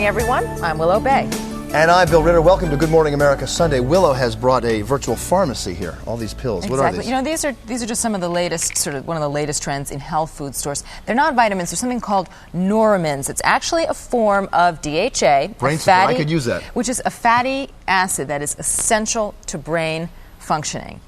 morning, everyone. I'm Willow Bay. And I'm Bill Ritter. Welcome to Good Morning America Sunday. Willow has brought a virtual pharmacy here. All these pills. Exactly. What are these? You know, these are just some of the latest, one of the latest trends in health food stores. They're not vitamins. They're something called Neuramins. It's actually a form of DHA. Brain support. I could use that. Which is a fatty acid that is essential to brain functioning.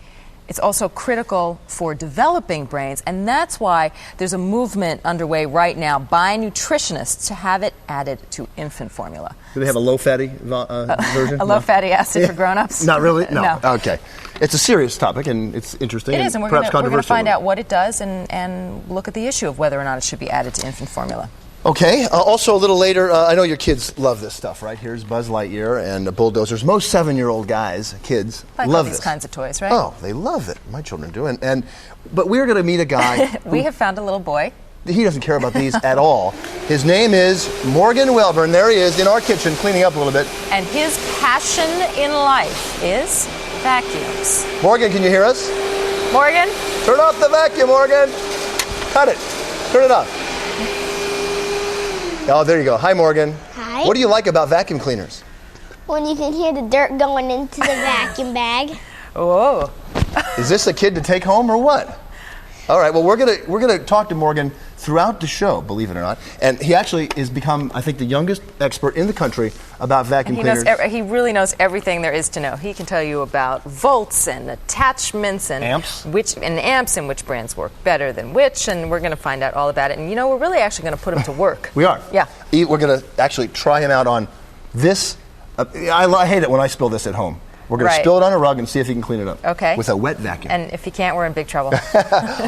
It's also critical for developing brains, and that's why there's a movement underway right now by nutritionists to have it added to infant formula. Do they have a low-fatty version? A low-fatty acid for grown-ups? Not really? No. Okay. It's a serious topic, and it's interesting. It is, and we're perhaps going to controversial. find out what it does and look at the issue of whether or not it should be added to infant formula. Okay. Also, a little later, I know your kids love this stuff, right? Here's Buzz Lightyear and bulldozers. Most 7-year-old kids, love these this. kinds of toys, right? Oh, they love it. My children do. But we're going to meet a guy. We have found a little boy. He doesn't care about these at all. His name is Morgan Welburn. There he is in our kitchen, cleaning up a little bit. And his passion in life is vacuums. Morgan, can you hear us? Morgan? Turn off the vacuum, Morgan. Cut it. Turn it off. Oh, there you go. Hi, Morgan. Hi. What do you like about vacuum cleaners? When you can hear the dirt going into the vacuum bag. Oh. Is this a kid to take home or what? All right. Well, we're gonna talk to Morgan throughout the show, believe it or not. And he actually has become, I think, the youngest expert in the country about vacuum cleaners. He really knows everything there is to know. He can tell you about volts and attachments and amps and which brands work better than which. And we're going to find out all about it. And you know, we're really actually going to put him to work. We are. Yeah. We're going to actually try him out on this. I hate it when I spill this at home. We're going to spill it on a rug and see if he can clean it up. Okay. With a wet vacuum. And if he can't, we're in big trouble.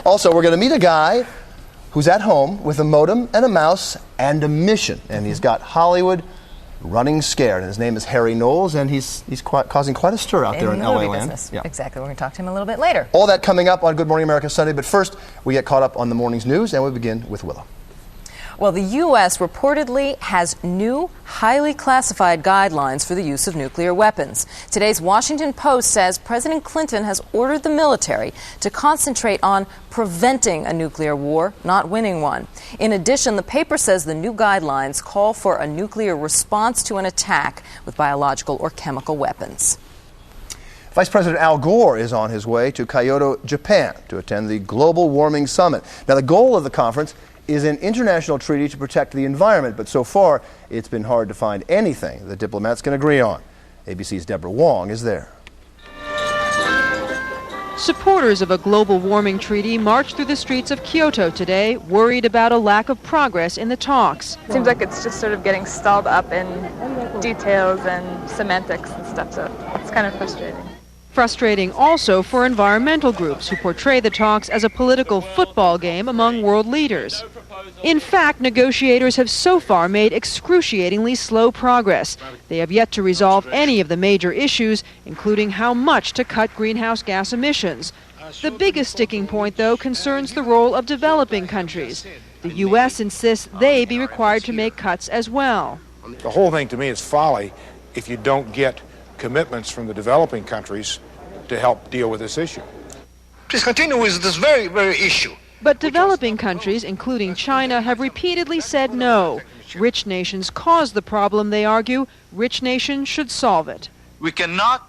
Also, we're going to meet a guy who's at home with a modem and a mouse and a mission. And he's got Hollywood running scared. And his name is Harry Knowles, and he's causing quite a stir out there in LA land. Yeah. Exactly. We're going to talk to him a little bit later. All that coming up on Good Morning America Sunday. But first, we get caught up on the morning's news, and we begin with Willow. Well, the U.S. reportedly has new, highly classified guidelines for the use of nuclear weapons. Today's Washington Post says President Clinton has ordered the military to concentrate on preventing a nuclear war, not winning one. In addition, the paper says the new guidelines call for a nuclear response to an attack with biological or chemical weapons. Vice President Al Gore is on his way to Kyoto, Japan, to attend the Global Warming Summit. Now, the goal of the conference is an international treaty to protect the environment, but so far it's been hard to find anything the diplomats can agree on. ABC's Deborah Wong is there. Supporters of a global warming treaty marched through the streets of Kyoto today, worried about a lack of progress in the talks. It seems like it's just sort of getting stalled up in details and semantics and stuff, so it's kind of frustrating. Frustrating also for environmental groups who portray the talks as a political football game among world leaders. In fact, negotiators have so far made excruciatingly slow progress. They have yet to resolve any of the major issues, including how much to cut greenhouse gas emissions. The biggest sticking point, though, concerns the role of developing countries. The U.S. insists they be required to make cuts as well. The whole thing to me is folly if you don't get commitments from the developing countries to help deal with this issue. Please continue with this very, very issue. But developing countries, including China, have repeatedly said no. Rich nations cause the problem, they argue. Rich nations should solve it. We cannot,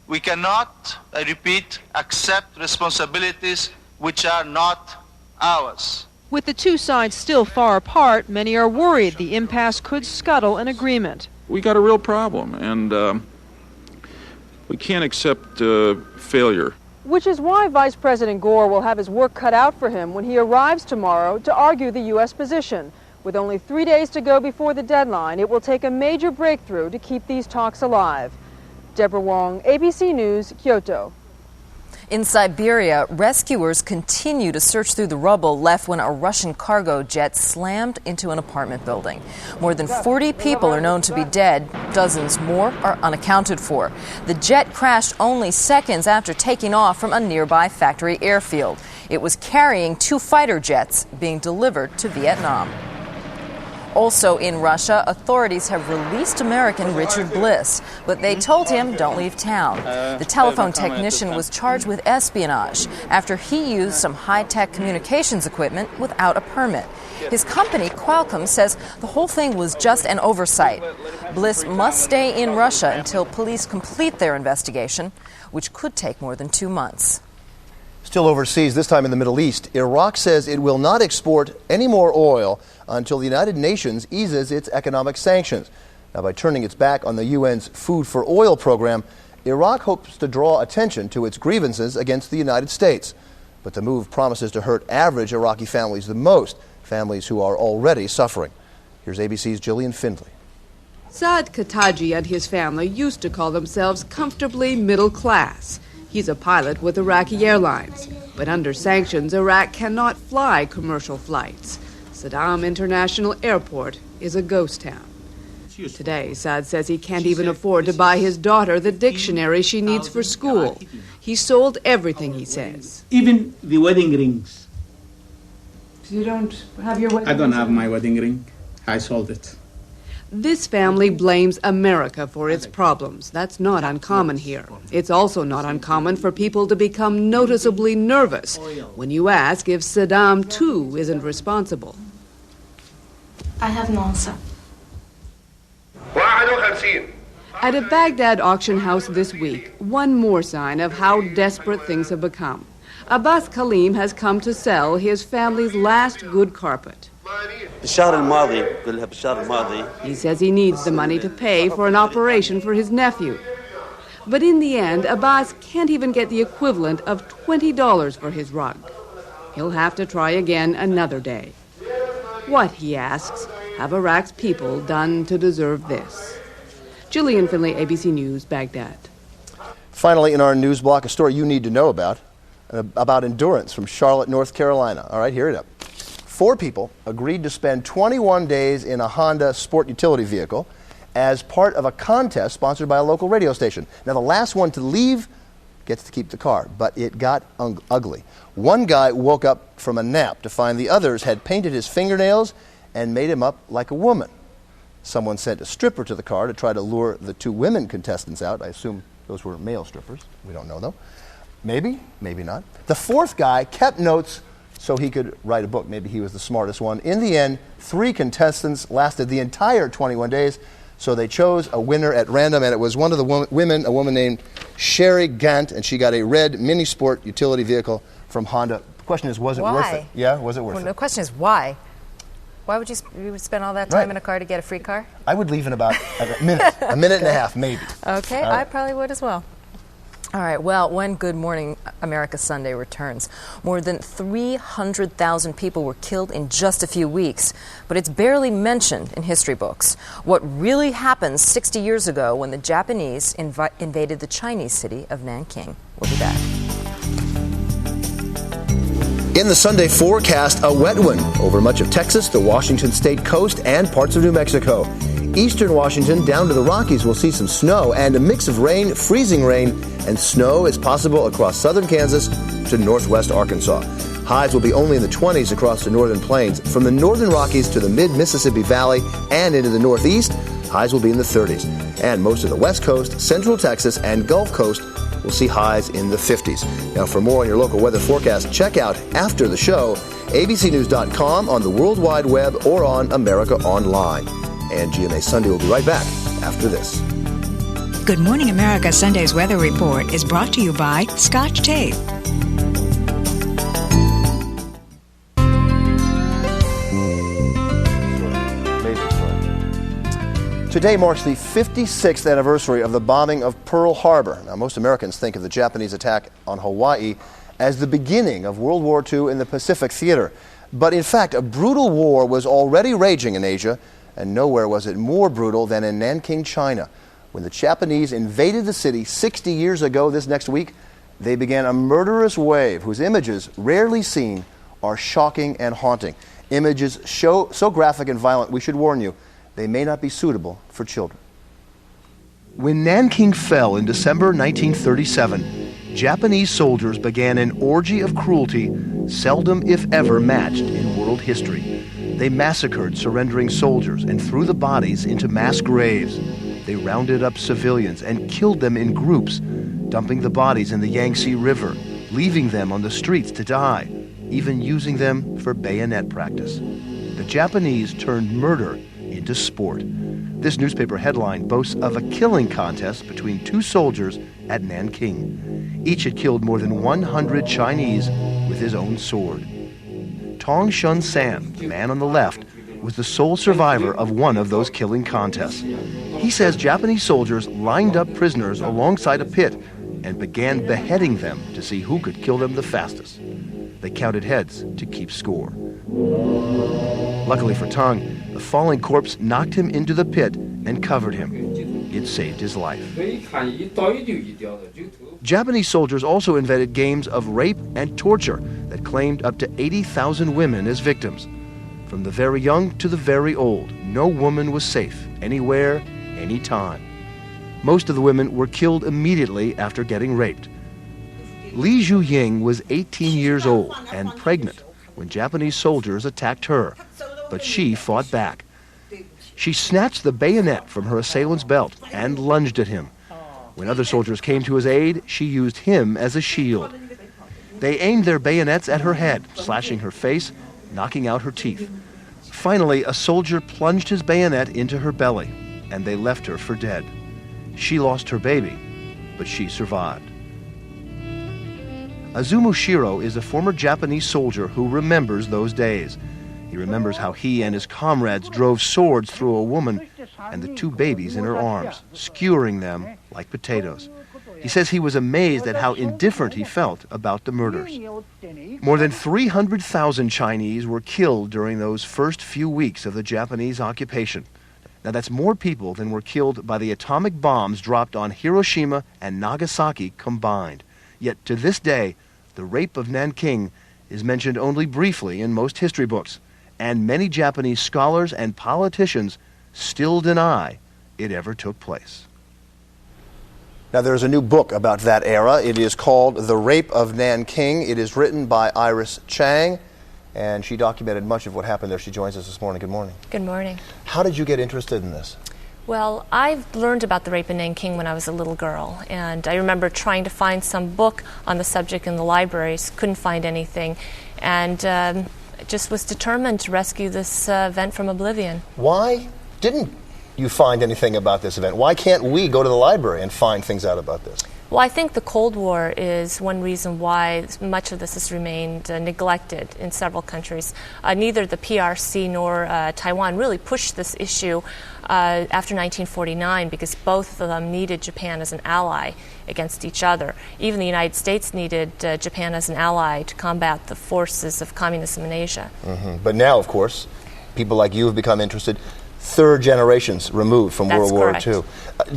I repeat, accept responsibilities which are not ours. With the two sides still far apart, many are worried the impasse could scuttle an agreement. We got a real problem, and we can't accept failure. Which is why Vice President Gore will have his work cut out for him when he arrives tomorrow to argue the U.S. position. With only 3 days to go before the deadline, it will take a major breakthrough to keep these talks alive. Deborah Wong, ABC News, Kyoto. In Siberia, rescuers continue to search through the rubble left when a Russian cargo jet slammed into an apartment building. More than 40 people are known to be dead. Dozens more are unaccounted for. The jet crashed only seconds after taking off from a nearby factory airfield. It was carrying 2 fighter jets being delivered to Vietnam. Also in Russia, authorities have released American Richard Bliss, but they told him don't leave town. The telephone technician was charged with espionage after he used some high-tech communications equipment without a permit. His company, Qualcomm, says the whole thing was just an oversight. Bliss must stay in Russia until police complete their investigation, which could take more than 2 months. Still overseas, this time in the Middle East, Iraq says it will not export any more oil until the United Nations eases its economic sanctions. Now, by turning its back on the UN's Food for Oil program, Iraq hopes to draw attention to its grievances against the United States. But the move promises to hurt average Iraqi families the most, families who are already suffering. Here's ABC's Gillian Findley. Saad Kataji and his family used to call themselves comfortably middle class. He's a pilot with Iraqi Airlines. But under sanctions, Iraq cannot fly commercial flights. Saddam International Airport is a ghost town. Today, Saad says he can't even afford to buy his daughter the dictionary she needs for school. He sold everything, he says. Even the wedding rings. You don't have your wedding I don't have my wedding ring. I sold it. This family blames America for its problems. That's not uncommon here. It's also not uncommon for people to become noticeably nervous when you ask if Saddam, too, isn't responsible. I have no answer. At a Baghdad auction house this week, one more sign of how desperate things have become. Abbas Kaleem has come to sell his family's last good carpet. He says he needs the money to pay for an operation for his nephew. But in the end, Abbas can't even get the equivalent of $20 for his rug. He'll have to try again another day. What, he asks, have Iraq's people done to deserve this? Gillian Findley, ABC News, Baghdad. Finally, in our news block, a story you need to know about endurance from Charlotte, North Carolina. All right, here it is. 4 people agreed to spend 21 days in a Honda sport utility vehicle as part of a contest sponsored by a local radio station. Now, the last one to leave gets to keep the car, but it got ugly. One guy woke up from a nap to find the others had painted his fingernails and made him up like a woman. Someone sent a stripper to the car to try to lure the 2 women contestants out. I assume those were male strippers. We don't know, though. Maybe, maybe not. The 4th guy kept notes so he could write a book. Maybe he was the smartest one. In the end, 3 contestants lasted the entire 21 days, so they chose a winner at random, and it was one of the women, a woman named Sherry Gant, and she got a red mini sport utility vehicle from Honda. The question is, was it worth it? Yeah, was it worth it? The question is, why? Why would you spend all that time in a car to get a free car? I would leave in about a minute and a half, maybe. Okay, I probably would as well. All right, well, when Good Morning America Sunday returns, more than 300,000 people were killed in just a few weeks, but it's barely mentioned in history books. What really happened 60 years ago when the Japanese invaded the Chinese city of Nanking. We'll be back. In the Sunday forecast, a wet one over much of Texas, the Washington state coast, and parts of New Mexico. Eastern Washington down to the Rockies will see some snow and a mix of rain, freezing rain, and snow is possible across southern Kansas to northwest Arkansas. Highs will be only in the 20s across the northern plains. From the northern Rockies to the mid-Mississippi Valley and into the northeast, highs will be in the 30s. And most of the west coast, central Texas, and Gulf Coast will see highs in the 50s. Now, for more on your local weather forecast, check out after the show, abcnews.com, on the World Wide Web, or on America Online. And GMA Sunday will be right back after this. Good Morning America Sunday's weather report is brought to you by Scotch Tape. Today marks the 56th anniversary of the bombing of Pearl Harbor. Now, most Americans think of the Japanese attack on Hawaii as the beginning of World War II in the Pacific theater. But in fact, a brutal war was already raging in Asia, and nowhere was it more brutal than in Nanking, China. When the Japanese invaded the city 60 years ago this next week, they began a murderous wave whose images, rarely seen, are shocking and haunting. Images so graphic and violent, we should warn you, they may not be suitable for children. When Nanking fell in December 1937, Japanese soldiers began an orgy of cruelty seldom, if ever, matched in world history. They massacred surrendering soldiers and threw the bodies into mass graves. They rounded up civilians and killed them in groups, dumping the bodies in the Yangtze River, leaving them on the streets to die, even using them for bayonet practice. The Japanese turned murder into sport. This newspaper headline boasts of a killing contest between two soldiers at Nanking. Each had killed more than 100 Chinese with his own sword. Tong Shun San, the man on the left, was the sole survivor of one of those killing contests. He says Japanese soldiers lined up prisoners alongside a pit and began beheading them to see who could kill them the fastest. They counted heads to keep score. Luckily for Tong, the falling corpse knocked him into the pit and covered him. It saved his life. Japanese soldiers also invented games of rape and torture that claimed up to 80,000 women as victims. From the very young to the very old, no woman was safe, anywhere, anytime. Most of the women were killed immediately after getting raped. Li Zhuying was 18 years old and pregnant when Japanese soldiers attacked her, but she fought back. She snatched the bayonet from her assailant's belt and lunged at him. When other soldiers came to his aid, she used him as a shield. They aimed their bayonets at her head, slashing her face, knocking out her teeth. Finally, a soldier plunged his bayonet into her belly, and they left her for dead. She lost her baby, but she survived. Azumu Shiro is a former Japanese soldier who remembers those days. He remembers how he and his comrades drove swords through a woman and the two babies in her arms, skewering them like potatoes. He says he was amazed at how indifferent he felt about the murders. More than 300,000 Chinese were killed during those first few weeks of the Japanese occupation. Now that's more people than were killed by the atomic bombs dropped on Hiroshima and Nagasaki combined. Yet to this day, the rape of Nanking is mentioned only briefly in most history books, and many Japanese scholars and politicians still deny it ever took place. Now, there's a new book about that era. It is called The Rape of Nanking. It is written by Iris Chang, and she documented much of what happened there. She joins us this morning. Good morning. Good morning. How did you get interested in this? Well, I learned about the rape in Nanking when I was a little girl, and I remember trying to find some book on the subject in the libraries, couldn't find anything, and just was determined to rescue this event from oblivion. Why didn't you find anything about this event? Why can't we go to the library and find things out about this? Well, I think the Cold War is one reason why much of this has remained neglected in several countries. Neither the PRC nor Taiwan really pushed this issue after 1949 because both of them needed Japan as an ally against each other. Even the United States needed Japan as an ally to combat the forces of communism in Asia. Mm-hmm. But now, of course, people like you have become interested. Third generations removed from World War II.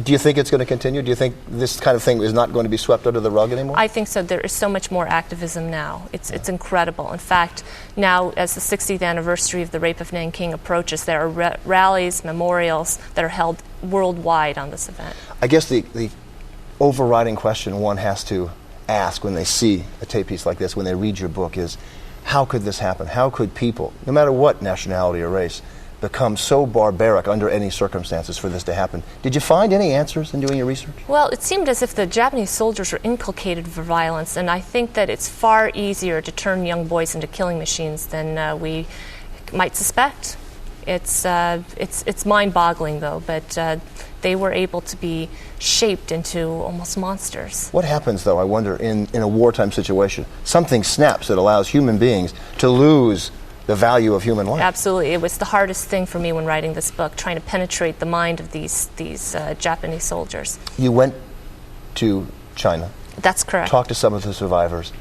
Do you think it's going to continue? Do you think this kind of thing is not going to be swept under the rug anymore? I think so. There is so much more activism now. It's incredible. In fact, now as the 60th anniversary of the rape of Nanking approaches, there are rallies, memorials that are held worldwide on this event. I guess the overriding question one has to ask when they see a tape piece like this, when they read your book, is how could this happen? How could people, no matter what nationality or race, become so barbaric under any circumstances for this to happen? Did you find any answers in doing your research? Well, it seemed as if the Japanese soldiers were inculcated for violence, and I think that it's far easier to turn young boys into killing machines than we might suspect. It's mind-boggling, though, but they were able to be shaped into almost monsters. What happens, though, I wonder, in a wartime situation? Something snaps that allows human beings to lose the value of human life. Absolutely. It was the hardest thing for me when writing this book, trying to penetrate the mind of these Japanese soldiers. You went to China. That's correct. Talked to some of the survivors.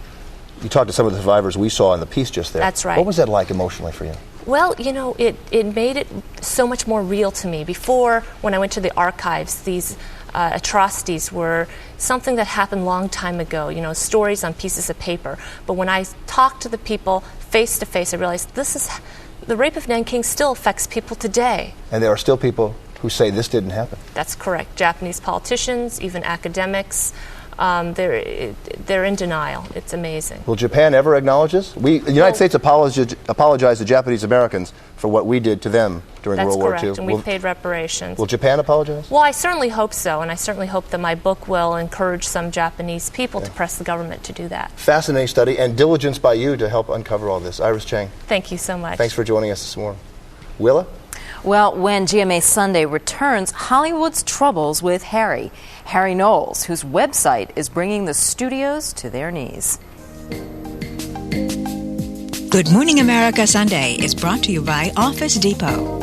You talked to some of the survivors we saw in the piece just there. That's right. What was that like emotionally for you? Well, you know, it made it so much more real to me. Before, when I went to the archives, these atrocities were something that happened a long time ago, you know, stories on pieces of paper. But when I talked to the people face to face, I realized the rape of Nanking still affects people today. And there are still people who say this didn't happen. That's correct. Japanese politicians, even academics, they're in denial. It's amazing. Will Japan ever acknowledge this? The United States apologized to Japanese Americans for what we did to them during World War II. That's correct, and we've paid reparations. Will Japan apologize? Well, I certainly hope so, and I certainly hope that my book will encourage some Japanese people to press the government to do that. Fascinating study and diligence by you to help uncover all this. Iris Chang. Thank you so much. Thanks for joining us this morning. Willa? Well, when GMA Sunday returns, Hollywood's troubles with Harry Knowles, whose website is bringing the studios to their knees. Good Morning America Sunday is brought to you by Office Depot.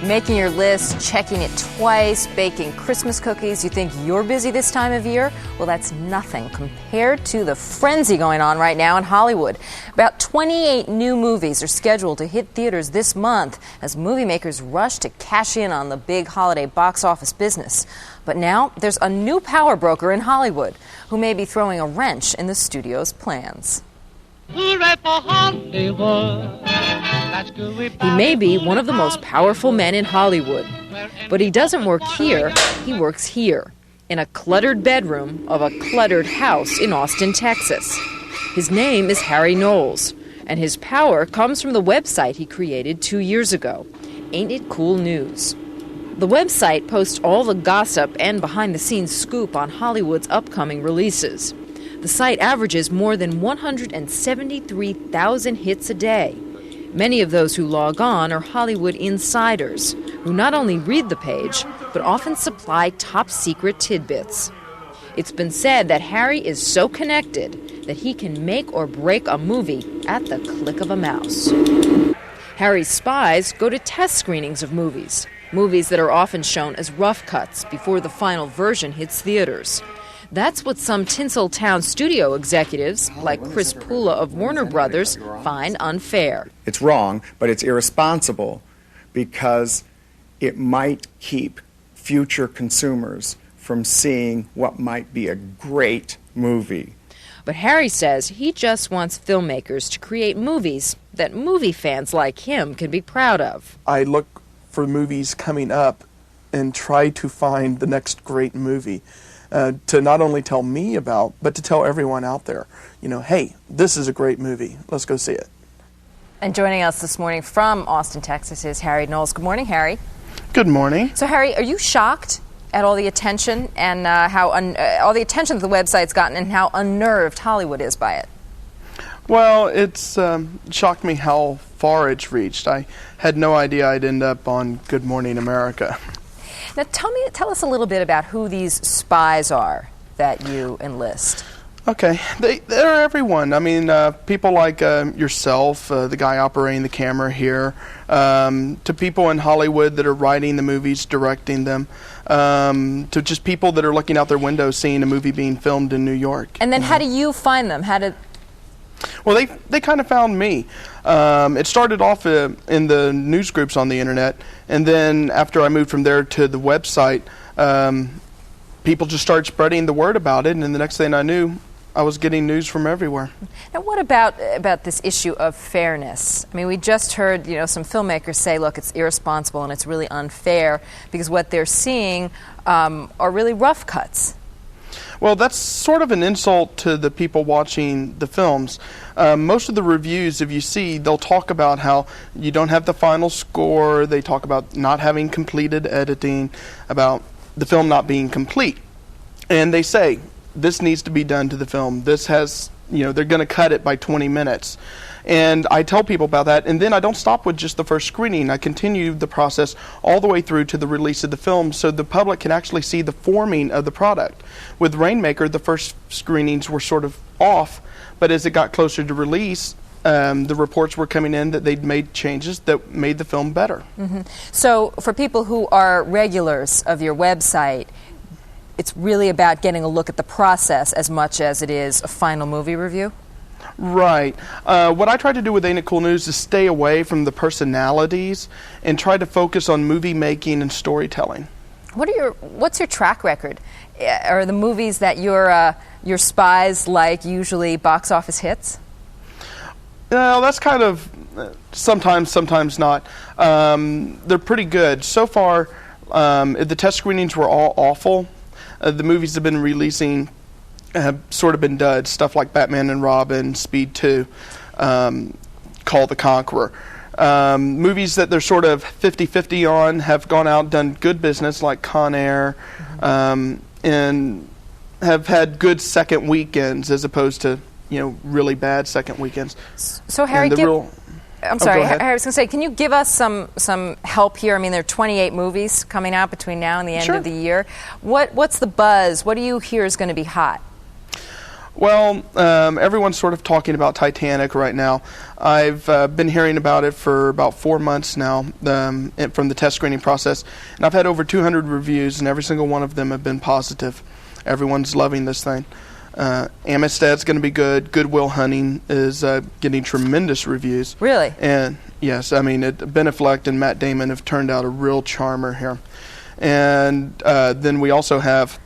Making your list, checking it twice, baking Christmas cookies. You think you're busy this time of year? Well, that's nothing compared to the frenzy going on right now in Hollywood. About 28 new movies are scheduled to hit theaters this month as movie makers rush to cash in on the big holiday box office business. But now there's a new power broker in Hollywood who may be throwing a wrench in the studio's plans. Hooray for Hollywood. He may be one of the most powerful men in Hollywood, but he doesn't work here, he works here, in a cluttered bedroom of a cluttered house in Austin, Texas. His name is Harry Knowles, and his power comes from the website he created 2 years ago, Ain't It Cool News. The website posts all the gossip and behind-the-scenes scoop on Hollywood's upcoming releases. The site averages more than 173,000 hits a day. Many of those who log on are Hollywood insiders, who not only read the page, but often supply top-secret tidbits. It's been said that Harry is so connected that he can make or break a movie at the click of a mouse. Harry's spies go to test screenings of movies that are often shown as rough cuts before the final version hits theaters. That's what some Tinseltown studio executives, like Chris Pula of Warner Brothers, find unfair. It's wrong, but it's irresponsible because it might keep future consumers from seeing what might be a great movie. But Harry says he just wants filmmakers to create movies that movie fans like him can be proud of. I look for movies coming up and try to find the next great movie. To not only tell me about, but to tell everyone out there, hey, this is a great movie. Let's go see it. And joining us this morning from Austin, Texas is Harry Knowles. Good morning, Harry. Good morning. So, Harry, are you shocked at all the attention and all the attention that the website's gotten and how unnerved Hollywood is by it? Well, it's shocked me how far it's reached. I had no idea I'd end up on Good Morning America. Now, tell us a little bit about who these spies are that you enlist. Okay, they're everyone. I mean, people like yourself, the guy operating the camera here, to people in Hollywood that are writing the movies, directing them, to just people that are looking out their windows seeing a movie being filmed in New York. And then how do you find them? Well, they kind of found me. It started off in the news groups on the internet, and then after I moved from there to the website, people just started spreading the word about it, and then the next thing I knew, I was getting news from everywhere. Now, what about this issue of fairness? I mean, we just heard some filmmakers say, look, it's irresponsible and it's really unfair because what they're seeing are really rough cuts. Well, that's sort of an insult to the people watching the films. Most of the reviews, if you see, they'll talk about how you don't have the final score. They talk about not having completed editing, about the film not being complete. And they say, this needs to be done to the film. This has, they're going to cut it by 20 minutes. And I tell people about that, and then I don't stop with just the first screening. I continue the process all the way through to the release of the film so the public can actually see the forming of the product. With Rainmaker, the first screenings were sort of off, but as it got closer to release, the reports were coming in that they'd made changes that made the film better. Mm-hmm. So for people who are regulars of your website, it's really about getting a look at the process as much as it is a final movie review? Right. What I try to do with Ain't It Cool News is stay away from the personalities and try to focus on movie making and storytelling. What's your track record? Are the movies that your spies like usually box office hits? That's kind of sometimes not. They're pretty good. So far, the test screenings were all awful. The movies have been releasing have sort of been duds. Stuff like Batman and Robin, Speed 2, Call the Conqueror. Movies that they're sort of 50-50 on have gone out and done good business, like Con Air, and have had good second weekends as opposed to really bad second weekends. So Harry, I'm sorry, Harry, I was going to say, can you give us some help here? I mean, there are 28 movies coming out between now and the end of the year. What's the buzz? What do you hear is going to be hot? Well, everyone's sort of talking about Titanic right now. I've been hearing about it for about 4 months now from the test screening process, and I've had over 200 reviews, and every single one of them have been positive. Everyone's loving this thing. Amistad's going to be good. Good Will Hunting is getting tremendous reviews. Really? And yes, I mean, Ben Affleck and Matt Damon have turned out a real charmer here. And then we also have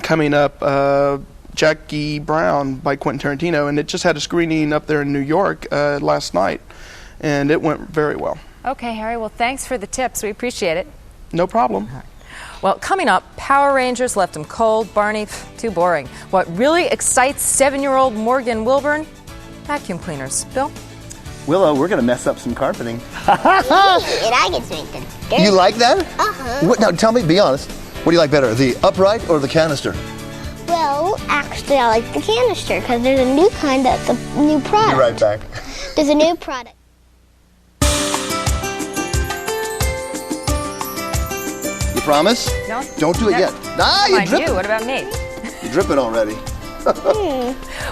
coming up Jackie Brown by Quentin Tarantino, and it just had a screening up there in New York last night, and it went very well. Okay, Harry, well, thanks for the tips. We appreciate it. No problem. Well, coming up, Power Rangers left him cold. Barney, too boring. What really excites 7-year-old Morgan Wilburn? Vacuum cleaners. Bill? Willow, we're going to mess up some carpeting. And I get to make the dirt. You like that? Uh-huh. Now, tell me, be honest, what do you like better, the upright or the canister? Well, actually, I like the canister because there's a new kind that's a new product. Be right back. There's a new product. You promise? No. Don't do it yet. You drip it. What about me? You're dripping already.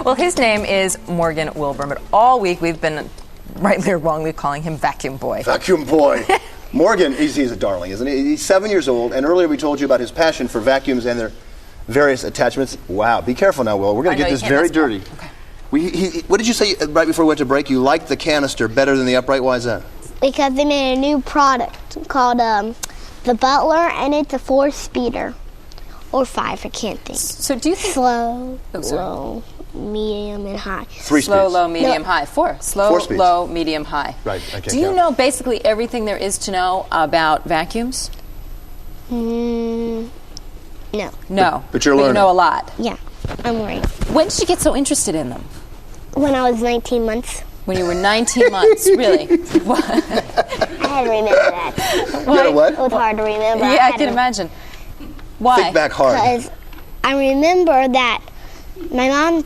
Well, his name is Morgan Wilburn, but all week we've been, rightly or wrongly, calling him Vacuum Boy. Vacuum Boy. Morgan, he's a darling, isn't he? He's 7 years old, and earlier we told you about his passion for vacuums and their various attachments. Wow, be careful now, Will. We're going to get this very dirty. Okay. What did you say right before we went to break? You liked the canister better than the upright. Why is that? Because they made a new product called the Butler, and it's a 4-speeder. Or 5, I can't think. So do you think... Slow, low, medium, and high. 3 speeds. Slow, low, medium, high. 4. Slow, 4 speeds. low, medium, high. Right, I can't Do you count. know basically everything there is to know about vacuums? No. No. But you're You learning. know a lot. Yeah, I'm learning. When did you get so interested in them? When I was 19 months. When you were 19 months, really? What? I had to remember that. You had a what? It was hard to remember. Yeah, I can imagine. Why? Think back hard. Because I remember that my mom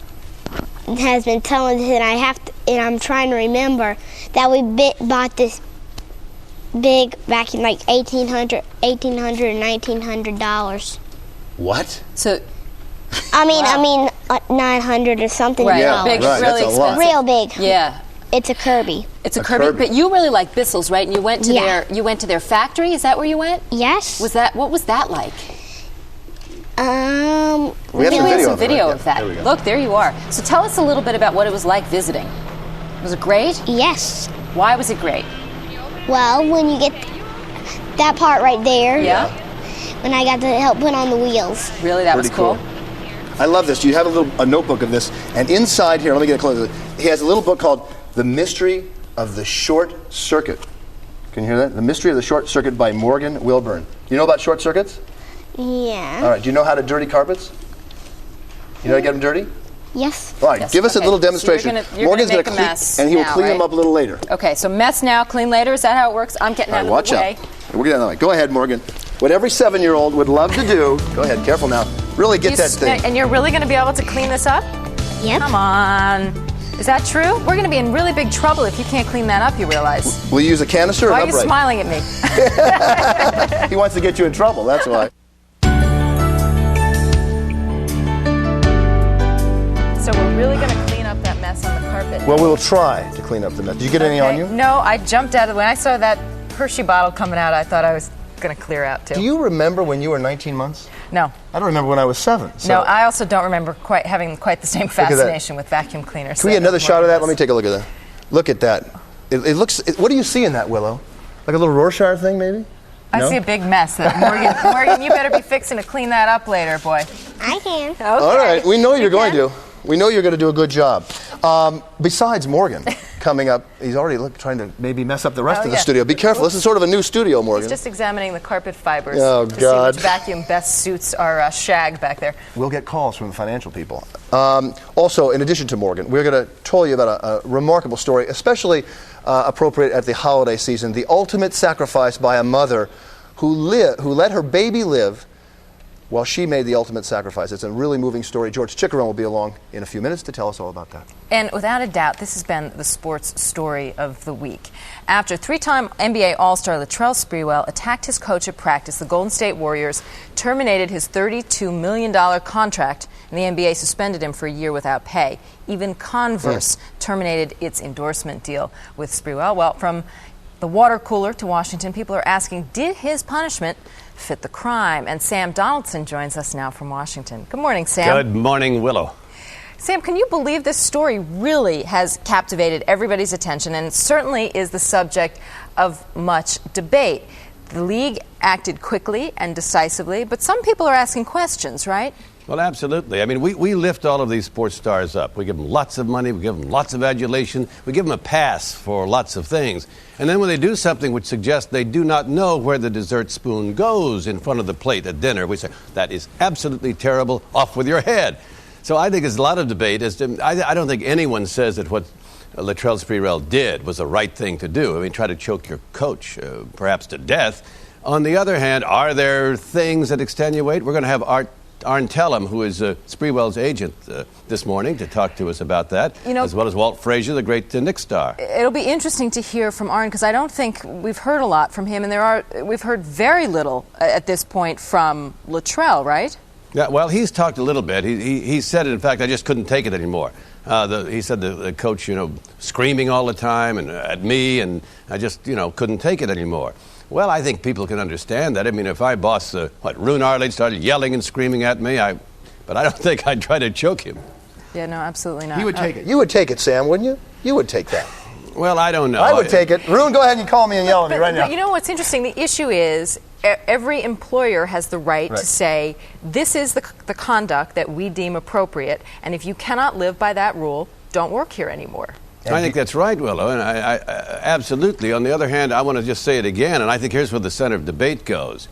has been telling us, and I'm trying to remember that we bought this big vacuum, like $1,800 and $1,900. What? So, I mean, 900 or something. right, Yeah, big, right, really that's a lot. expensive. Real big. Yeah. It's a Kirby. It's a Kirby, but you really like Bissell's, right? And you went to their factory. Is that where you went? Yes. What was that like? We have some video right? of that. There we go. Look, there you are. So tell us a little bit about what it was like visiting. Was it great? Yes. Why was it great? Well, when you get that part right there. Yeah. When I got to help put on the wheels. Really, that was Pretty cool. cool. I love this. You have a notebook of this, and inside here, let me get it close. He has a little book called "The Mystery of the Short Circuit." Can you hear that? The Mystery of the Short Circuit by Morgan Wilburn. You know about short circuits? Yeah. All right. Do you know how to dirty carpets? You know how to get them dirty? Yes. All right. Yes, Give us a okay. little So demonstration. you're Morgan's gonna going make to a mess and he will now, clean them right? up a little later. Okay, so mess now, clean later. Is that how it works? I'm getting All out right. of Watch the way. out. We're getting out of the way. Go ahead, Morgan. What every 7-year-old would love to do. Go ahead. Careful now. Really get that thing. And you're really going to be able to clean this up? Yep. Come on. Is that true? We're going to be in really big trouble if you can't clean that up, you realize. Will you use a canister or Why an are you upright? smiling at me? He wants to get you in trouble. That's why. So we're really going to clean up that mess on the carpet. Well, we'll try to clean up the mess. Did you get any on you? No, I jumped out of when I saw that Hershey bottle coming out, I thought I was going to clear out too. Do you remember when you were 19 months? No. I don't remember when I was 7. So. No, I also don't remember having quite the same at that. fascination with vacuum cleaners. Can we get another shot of that? Let me take a look at that. Look at that. It looks. What do you see in that, Willow? Like a little Rorschach thing, maybe? I No? see a big mess. Morgan, you better be fixing to clean that up later, boy. I can. Okay. All right. We know you're going to. We know you're going to do a good job. Besides Morgan, coming up. He's already trying to maybe mess up the rest of the yeah. studio. Be careful. This is sort of a new studio, Morgan. He's just examining the carpet fibers Oh, to God. see which vacuum best suits our shag back there. We'll get calls from the financial people. Also, in addition to Morgan, we're going to tell you about a remarkable story, especially appropriate at the holiday season, the ultimate sacrifice by a mother who let her baby live while she made the ultimate sacrifice. It's a really moving story. George Chikaron will be along in a few minutes to tell us all about that. And without a doubt, this has been the sports story of the week. After three-time NBA All-Star Latrell Sprewell attacked his coach at practice, the Golden State Warriors terminated his $32 million contract, and the NBA suspended him for a year without pay. Even Converse terminated its endorsement deal with Sprewell. Well, from the water cooler to Washington, people are asking, did his punishment fit the crime? And Sam Donaldson joins us now from Washington. Good morning, Sam. Good morning, Willow. Sam, can you believe this story really has captivated everybody's attention and certainly is the subject of much debate? The league acted quickly and decisively, but some people are asking questions, right? Well, absolutely. I mean, we lift all of these sports stars up. We give them lots of money. We give them lots of adulation. We give them a pass for lots of things. And then when they do something which suggests they do not know where the dessert spoon goes in front of the plate at dinner, we say, that is absolutely terrible. Off with your head. So I think there's a lot of debate. I don't think anyone says that what Latrell Sprewell did was the right thing to do. I mean, try to choke your coach, perhaps to death. On the other hand, are there things that extenuate? We're going to have Arn Tellem, who is Sprewell's agent, this morning to talk to us about that, as well as Walt Frazier, the great Knicks star. It'll be interesting to hear from Arn because I don't think we've heard a lot from him, and we've heard very little at this point from Latrell, right? Yeah, well, he's talked a little bit. He said, in fact, I just couldn't take it anymore. He said the coach, screaming all the time and at me, and I just, couldn't take it anymore. Well, I think people can understand that. I mean, if my boss, Roone Arledge, started yelling and screaming at me, but I don't think I'd try to choke him. Yeah, no, absolutely not. You would take it. You would take it, Sam, wouldn't you? You would take that. Well, I don't know. I would take it. Roone, go ahead and call me and yell at me right now. But you know what's interesting? The issue is every employer has the right to say, this is the conduct that we deem appropriate, and if you cannot live by that rule, don't work here anymore. I think that's right, Willow, and I absolutely. On the other hand, I want to just say it again, and I think here's where the center of debate goes.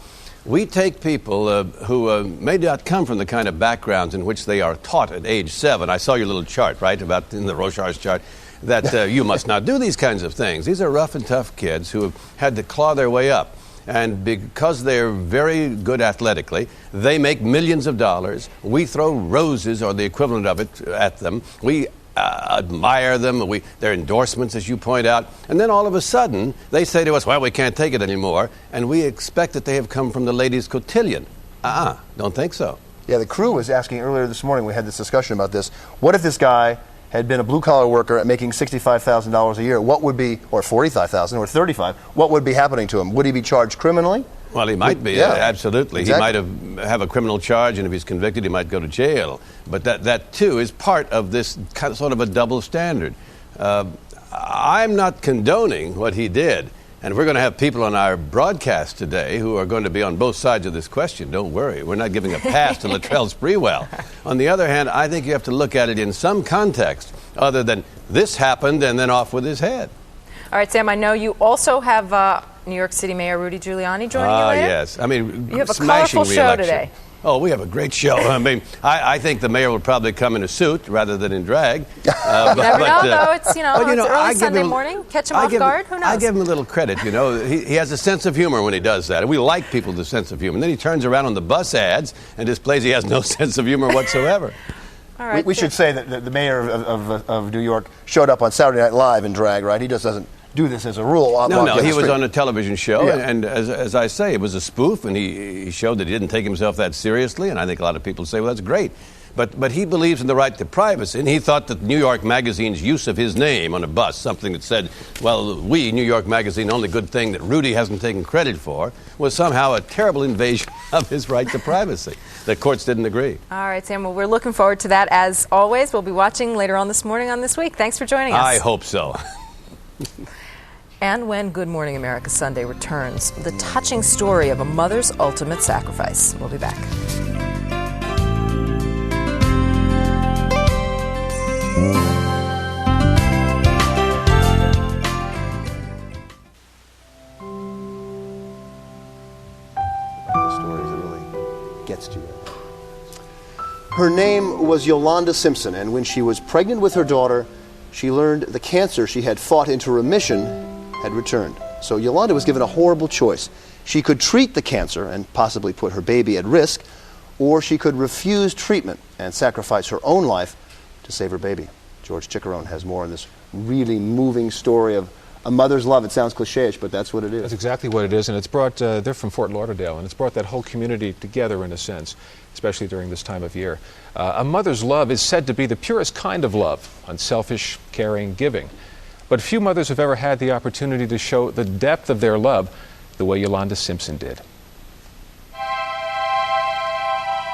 We take people who may not come from the kind of backgrounds in which they are taught at age 7. I saw your little chart, right, about in the Rorschach's chart, that you must not do these kinds of things. These are rough and tough kids who have had to claw their way up. And because they're very good athletically, they make millions of dollars. We throw roses or the equivalent of it at them. We admire them, their endorsements, as you point out, and then all of a sudden they say to us, well, we can't take it anymore, and we expect that they have come from the ladies' cotillion. Don't think so. Yeah, the crew was asking earlier this morning, we had this discussion about this, what if this guy had been a blue-collar worker at making $65,000 a year, what would be, or $45,000 or $35,000, what would be happening to him? Would he be charged criminally? Well, he might be, absolutely. Exactly. He might have a criminal charge, and if he's convicted, he might go to jail. But that too, is part of this kind of sort of a double standard. I'm not condoning what he did, and we're going to have people on our broadcast today who are going to be on both sides of this question. Don't worry. We're not giving a pass to Latrell Sprewell. On the other hand, I think you have to look at it in some context other than this happened and then off with his head. All right, Sam, I know you also have New York City Mayor Rudy Giuliani joining you later? Yes. I mean, you have a smashing colorful show re-election. today. Oh, we have a great show. I mean, I think the mayor will probably come in a suit rather than in drag. You never know, though. It's, it's early Sunday morning. Catch him off guard. Who knows? I give him a little credit. He has a sense of humor when he does that. And we like people with a sense of humor. And then he turns around on the bus ads and displays he has no sense of humor whatsoever. All right, we should say that the mayor of New York showed up on Saturday Night Live in drag, right? He just doesn't do this as a rule. No, he was on a television show, and as I say, it was a spoof, and he showed that he didn't take himself that seriously, and I think a lot of people say, well, that's great. But he believes in the right to privacy, and he thought that New York Magazine's use of his name on a bus, something that said, well, New York Magazine, only good thing that Rudy hasn't taken credit for, was somehow a terrible invasion of his right to privacy. The courts didn't agree. All right, Sam, well, we're looking forward to that as always. We'll be watching later on this morning on This Week. Thanks for joining us. I hope so. And when Good Morning America Sunday returns, the touching story of a mother's ultimate sacrifice. We'll be back. gets to you. Her name was Yolanda Simpson, and when she was pregnant with her daughter, she learned the cancer she had fought into remission had returned. So Yolanda was given a horrible choice. She could treat the cancer and possibly put her baby at risk, or she could refuse treatment and sacrifice her own life to save her baby. George Chickerone has more on this really moving story of a mother's love. It sounds cliche-ish, but that's what it is. That's exactly what it is, and it's brought, they're from Fort Lauderdale, and it's brought that whole community together in a sense, especially during this time of year. A mother's love is said to be the purest kind of love, unselfish, caring, giving. But few mothers have ever had the opportunity to show the depth of their love the way Yolanda Simpson did.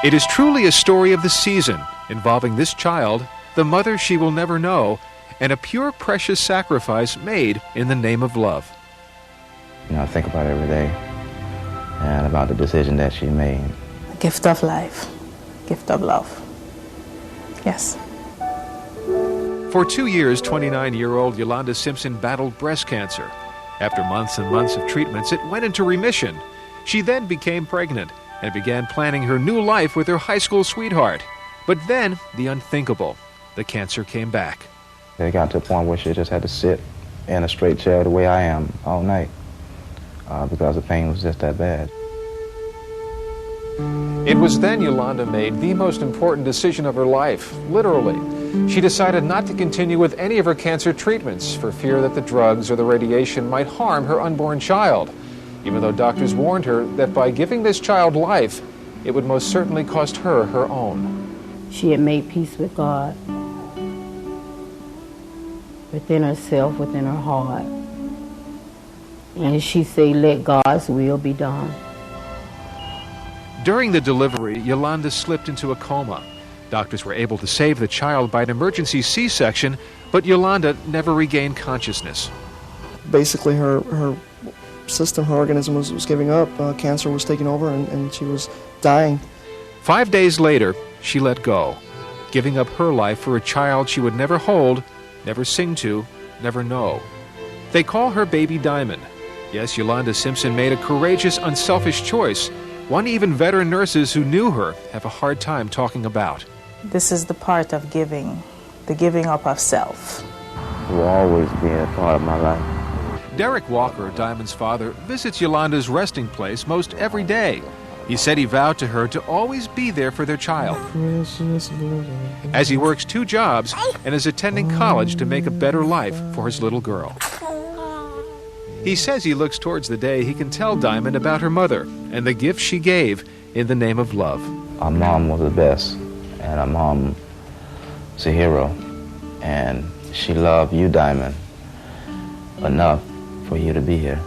It is truly a story of the season, involving this child, the mother she will never know, and a pure, precious sacrifice made in the name of love. I think about it every day and about the decision that she made. Gift of life, gift of love. Yes. For 2 years, 29-year-old Yolanda Simpson battled breast cancer. After months and months of treatments, it went into remission. She then became pregnant and began planning her new life with her high school sweetheart. But then, the unthinkable. The cancer came back. It got to a point where she just had to sit in a straight chair the way I am all night because the pain was just that bad. It was then Yolanda made the most important decision of her life, literally. She decided not to continue with any of her cancer treatments for fear that the drugs or the radiation might harm her unborn child, even though doctors warned her that by giving this child life, it would most certainly cost her her own. She had made peace with God, within herself, within her heart. And she said, let God's will be done. During the delivery, Yolanda slipped into a coma. Doctors were able to save the child by an emergency C-section, but Yolanda never regained consciousness. Basically, her system, her organism was giving up. Cancer was taking over, and she was dying. 5 days later, she let go, giving up her life for a child she would never hold, never sing to, never know. They call her Baby Diamond. Yes, Yolanda Simpson made a courageous, unselfish choice, one even veteran nurses who knew her have a hard time talking about. This is the part of giving, the giving up of self. It will always be a part of my life. Derek Walker, Diamond's father, visits Yolanda's resting place most every day. He said he vowed to her to always be there for their child. As he works 2 jobs and is attending college to make a better life for his little girl. He says he looks towards the day he can tell Diamond about her mother and the gift she gave in the name of love. Our mom was the best, and our mom is a hero, and she loved you, Diamond, enough for you to be here.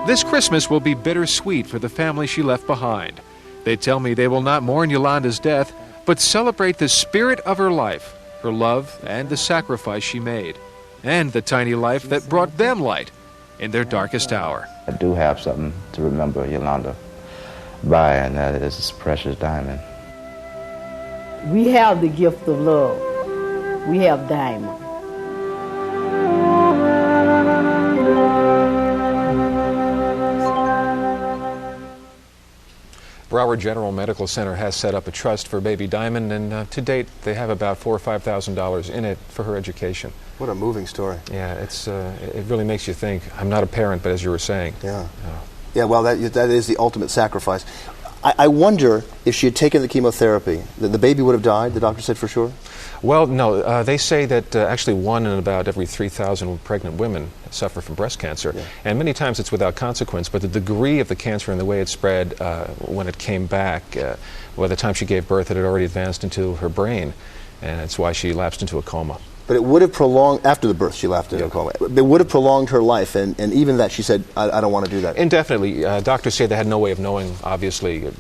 This Christmas will be bittersweet for the family she left behind. They tell me they will not mourn Yolanda's death, but celebrate the spirit of her life, her love, and the sacrifice she made, and the tiny life that brought them light in their darkest hour. I do have something to remember Yolanda by, and that is this precious Diamond. We have the gift of love. We have Diamond. Broward General Medical Center has set up a trust for baby Diamond, and to date they have about $4,000 or $5,000 in it for her education. What a moving story. Yeah, it really makes you think. I'm not a parent, but as you were saying. Yeah. Yeah, well, that is the ultimate sacrifice. I wonder if she had taken the chemotherapy, the baby would have died, the doctor said for sure? Well, no. They say that actually 1 in about every 3,000 pregnant women suffer from breast cancer. Yeah. And many times it's without consequence, but the degree of the cancer and the way it spread when it came back, by the time she gave birth, it had already advanced into her brain, and it's why she lapsed into a coma. But it would have prolonged, after the birth she lapsed into a coma, it would have prolonged her life, and even that she said, I don't want to do that. Indefinitely. Doctors say they had no way of knowing, obviously.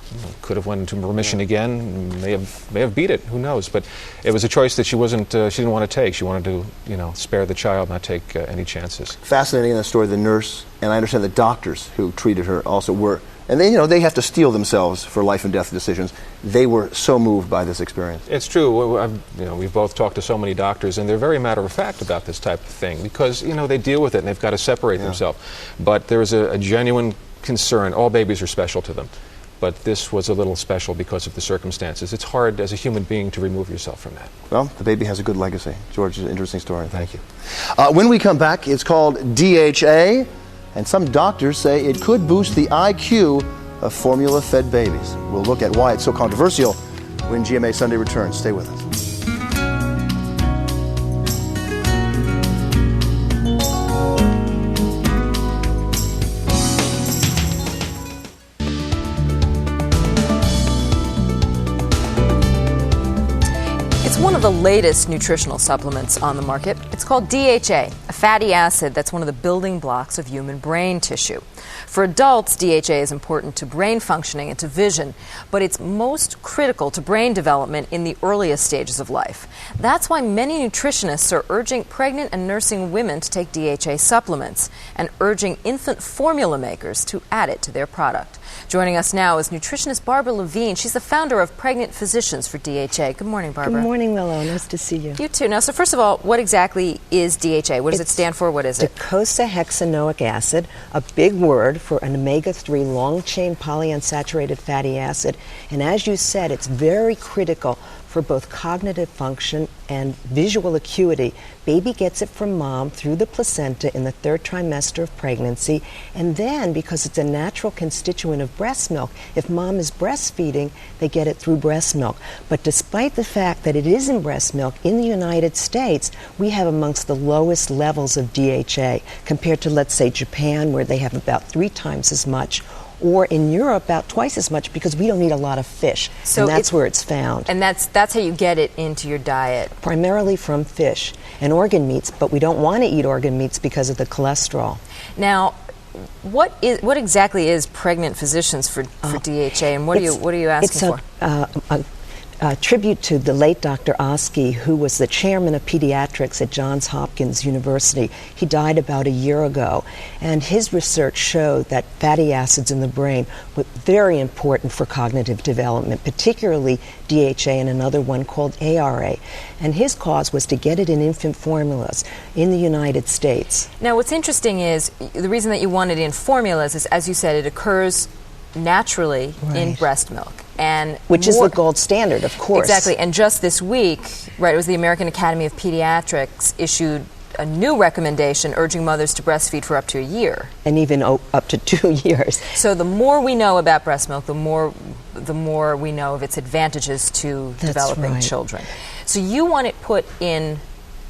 Could have went into remission again, may have beat it, who knows. But it was a choice that she didn't want to take. She wanted to, spare the child, not take any chances. Fascinating in the story, the nurse, and I understand the doctors who treated her also were, and they have to steel themselves for life and death decisions. They were so moved by this experience. It's true. We've both talked to so many doctors, and they're very matter of fact about this type of thing because they deal with it and they've got to separate themselves. But there is a genuine concern. All babies are special to them, but this was a little special because of the circumstances. It's hard as a human being to remove yourself from that. Well, the baby has a good legacy. George, it's an interesting story. Thank you. When we come back, it's called DHA, and some doctors say it could boost the IQ of formula-fed babies. We'll look at why it's so controversial when GMA Sunday returns. Stay with us. One of the latest nutritional supplements on the market. It's called DHA, a fatty acid that's one of the building blocks of human brain tissue. For adults, DHA is important to brain functioning and to vision, but it's most critical to brain development in the earliest stages of life. That's why many nutritionists are urging pregnant and nursing women to take DHA supplements and urging infant formula makers to add it to their product. Joining us now is nutritionist Barbara Levine. She's the founder of Pregnant Physicians for DHA. Good morning, Barbara. Good morning, Willow. Nice to see you. You too. Now, so first of all, what exactly is DHA? What does it stand for? What is it? Docosahexaenoic acid, a big word for an omega-3 long-chain polyunsaturated fatty acid. And as you said, it's very critical for both cognitive function and visual acuity. Baby gets it from mom through the placenta in the 3rd trimester of pregnancy, and then because it's a natural constituent of breast milk, if mom is breastfeeding, they get it through breast milk. But despite the fact that it is in breast milk, in the United States, we have amongst the lowest levels of DHA compared to, let's say, Japan, where they have about 3 times as much, or in Europe about twice as much, because we don't eat a lot of fish, so and that's where it's found. And that's how you get it into your diet? Primarily from fish and organ meats, but we don't want to eat organ meats because of the cholesterol. Now, what exactly is Pregnant Physicians for DHA, and what are you asking for? It's a tribute to the late Dr. Oski, who was the chairman of pediatrics at Johns Hopkins University. He died about a year ago, and his research showed that fatty acids in the brain were very important for cognitive development, particularly DHA and another one called ARA. And his cause was to get it in infant formulas in the United States. Now, what's interesting is the reason that you want it in formulas is, as you said, it occurs naturally in breast milk. And which is the gold standard, of course. Exactly. And just this week, right, it was the American Academy of Pediatrics issued a new recommendation urging mothers to breastfeed for up to a year. And even up to 2 years. So the more we know about breast milk, the more we know of its advantages to developing children. So you want it put in,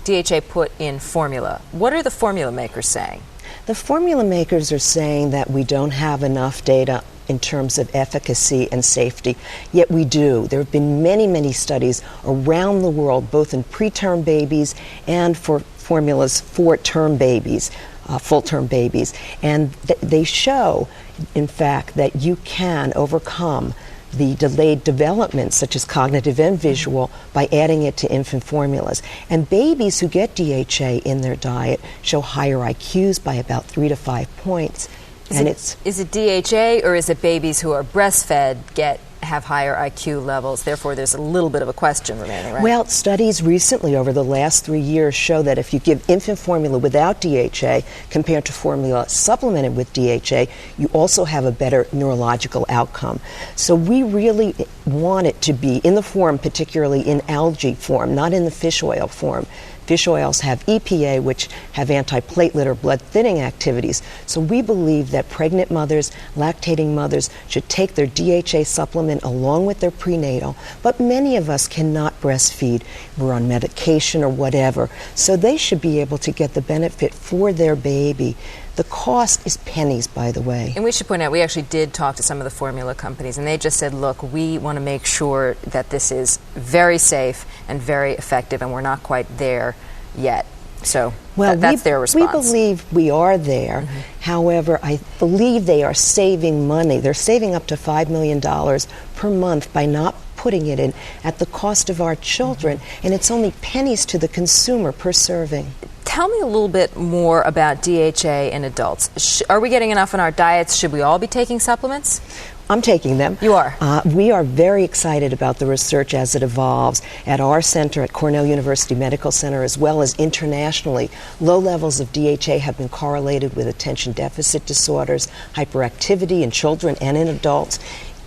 DHA put in formula. What are the formula makers saying? The formula makers are saying that we don't have enough data in terms of efficacy and safety, yet we do. There have been many, many studies around the world, both in preterm babies and for formulas for term babies, full-term babies, and they show, in fact, that you can overcome the delayed development, such as cognitive and visual, by adding it to infant formulas. And babies who get DHA in their diet show higher IQs by about 3 to 5 points. Is it DHA, or is it babies who are breastfed have higher IQ levels? Therefore, there's a little bit of a question remaining, right? Well, studies recently over the last 3 years show that if you give infant formula without DHA compared to formula supplemented with DHA, you also have a better neurological outcome. So we really want it to be in the form, particularly in algae form, not in the fish oil form. Fish oils have EPA, which have antiplatelet or blood thinning activities. So we believe that pregnant mothers, lactating mothers should take their DHA supplement along with their prenatal. But many of us cannot breastfeed. We're on medication or whatever. So they should be able to get the benefit for their baby. The cost is pennies, by the way. And we should point out, we actually did talk to some of the formula companies, and they just said, look, we want to make sure that this is very safe and very effective, and we're not quite there yet. So that's their response. We believe we are there. Mm-hmm. However, I believe they are saving money. They're saving up to $5 million per month by not putting it in at the cost of our children, and it's only pennies to the consumer per serving. Tell me a little bit more about DHA in adults. Are we getting enough in our diets? Should we all be taking supplements? I'm taking them. You are? We are very excited about the research as it evolves at our center at Cornell University Medical Center, as well as internationally. Low levels of DHA have been correlated with attention deficit disorders, hyperactivity in children and in adults.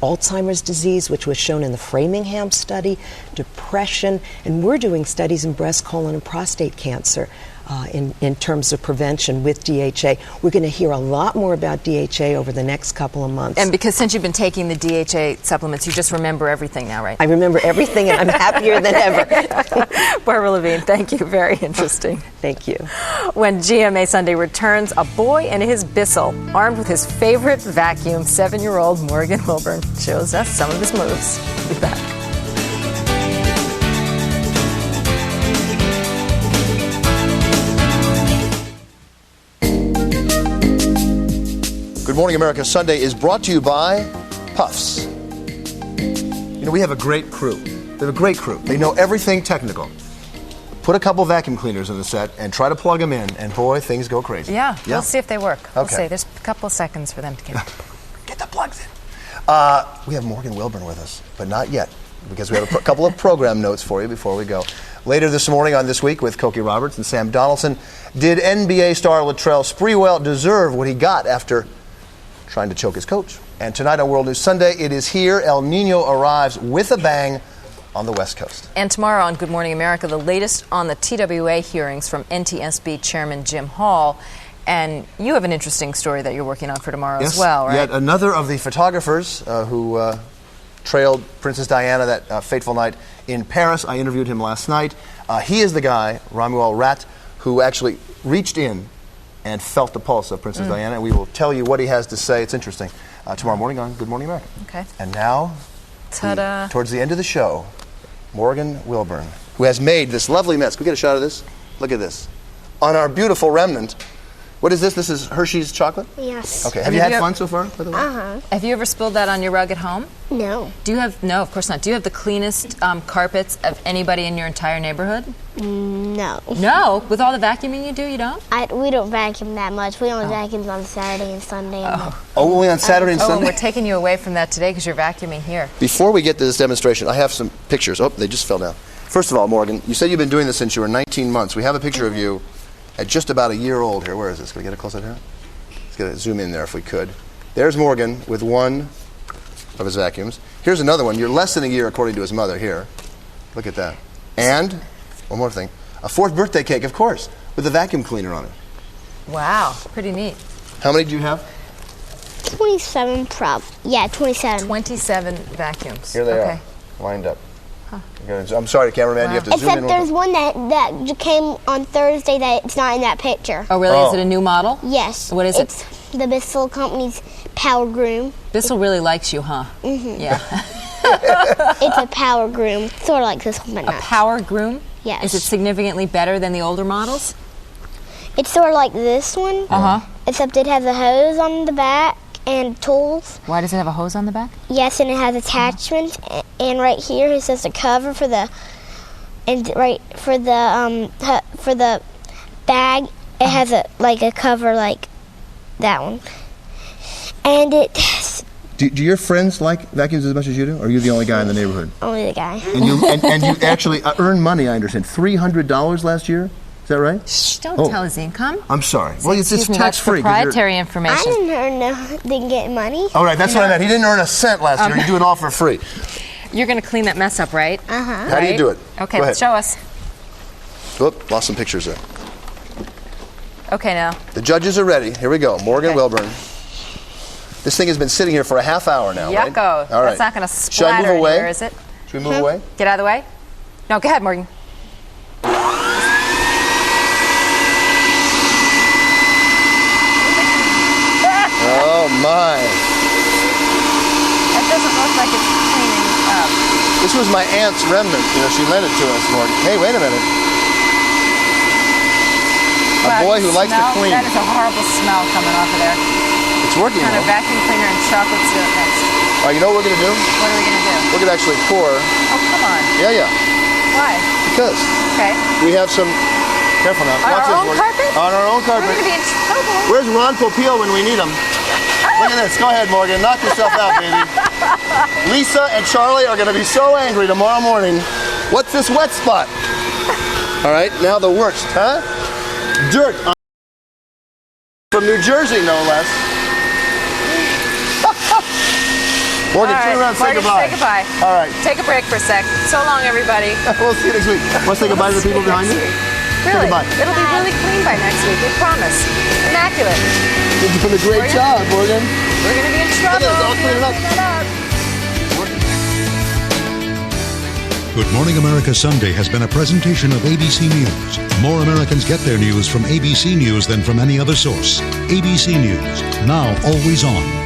Alzheimer's disease, which was shown in the Framingham study, depression, and we're doing studies in breast, colon, and prostate cancer. In terms of prevention with DHA. We're going to hear a lot more about DHA over the next couple of months. And because since you've been taking the DHA supplements, you just remember everything now, right? I remember everything, and I'm happier than ever. Barbara Levine, thank you. Very interesting. Thank you. When GMA Sunday returns, a boy and his Bissell, armed with his favorite vacuum, 7-year-old Morgan Wilburn shows us some of his moves. We'll be back. Good Morning America Sunday is brought to you by Puffs. You know, we have a great crew. They have a great crew. They know everything technical. Put a couple vacuum cleaners in the set and try to plug them in, and boy, things go crazy. Yeah, we'll see if they work. We'll Okay. see. There's a couple of seconds for them to get the plugs in. We have Morgan Wilburn with us, but not yet, because we have a couple of program notes for you before we go. Later this morning on This Week with Cokie Roberts and Sam Donaldson, did NBA star Latrell Sprewell deserve what he got after trying to choke his coach? And tonight on World News Sunday, it is here. El Nino arrives with a bang on the West Coast. And tomorrow on Good Morning America, the latest on the TWA hearings from NTSB Chairman Jim Hall. And you have an interesting story that you're working on for tomorrow as well, right? Yet another of the photographers who trailed Princess Diana that fateful night in Paris. I interviewed him last night. He is the guy, Ramuel Rat, who actually reached in and felt the pulse of Princess Diana, and we will tell you what he has to say. It's interesting. Tomorrow morning on Good Morning America. Okay. And now, ta-da! Towards the end of the show, Morgan Wilburn, who has made this lovely mess. Can we get a shot of this? Look at this. On our beautiful remnant. What is this? This is Hershey's chocolate? Yes. Okay. Have you had fun so far, by the way? Uh-huh. Have you ever spilled that on your rug at home? No. Do you have, no, of course not. Do you have the cleanest carpets of anybody in your entire neighborhood? No. No? With all the vacuuming you do, you don't? We don't vacuum that much. We only vacuum on Saturday and Sunday. Oh, only on Saturday and Sunday? Oh, and we're taking you away from that today because you're vacuuming here. Before we get to this demonstration, I have some pictures. Oh, they just fell down. First of all, Morgan, you said you've been doing this since you were 19 months. We have a picture of you at just about a year old here. Where is this? Can we get a close up here? Let's get a zoom in there if we could. There's Morgan with one of his vacuums. Here's another one. You're less than a year according to his mother here. Look at that. And, one more thing, a 4th birthday cake, of course, with a vacuum cleaner on it. Wow, pretty neat. How many do you have? 27 Yeah, 27. 27 vacuums. Here they are, lined up. I'm sorry, cameraman, you have to zoom in. Except there's one that came on Thursday that it's not in that picture. Oh, really? Is it a new model? Yes. What is it's the Bissell Company's Power Groom. Bissell really likes you, huh? Mm-hmm. Yeah. It's a Power Groom, sort of like this one, but not. A Power Groom? Yes. Is it significantly better than the older models? It's sort of like this one. Uh-huh. Except it has a hose on the back and tools. Why does it have a hose on the back? Yes, and it has attachments. And right here it says a cover for the, and right for the bag. It has a cover like that one. And it. Do your friends like vacuums as much as you do? Or are you the only guy in the neighborhood? Only the guy. And you actually earned money, I understand. $300 last year? Is that right? Shh, don't tell his income. I'm sorry. Well, it's Excuse me, that's tax-free. proprietary information. I didn't get money. All right, that's what I meant. He didn't earn a cent last year. You do it all for free. You're going to clean that mess up, right? Uh-huh. How do you do it? Okay, Go let's show us. Whoop, lost some pictures there. Okay, now. The judges are ready. Here we go. Morgan Wilburn. This thing has been sitting here for a half hour now, right? Yucko. All right. That's not going to Should I splatter move away? anywhere, is it? Should we move away? Get out of the way? No, go ahead, Morgan. Oh, my. That doesn't look like it's cleaning up. This was my aunt's remnant. She lent it to us, Morgan. Hey, wait a minute. A boy who likes to clean. That is a horrible smell coming off of there. It's working, Kind of though. vacuum cleaner and chocolate syrup next. All right, you know what we're going to do? What are we going to do? We're going to actually pour. Oh, come on. Yeah. Why? Because Okay. we have some. Careful now. On Watch our this, own Morgan. carpet? On our own carpet. We're going to be in trouble. Where's Ron Popeil when we need him? Look at this. Go ahead, Morgan. Knock yourself out, baby. Lisa and Charlie are going to be so angry tomorrow morning. What's this wet spot? All right, now the worst, huh? Dirt on from New Jersey, no less. Morgan, All right. turn around and say Morgan, goodbye. say goodbye. All right. Take a break for a sec. So long, everybody. We'll see you next week. Want to say goodbye to the people behind you? Really? Goodbye. It'll be really clean by next week. We promise. Immaculate. You're doing a great job, Morgan. We're going to be in trouble. I'll clean it up. Clean that up. Good Morning America Sunday has been a presentation of ABC News. More Americans get their news from ABC News than from any other source. ABC News, now always on.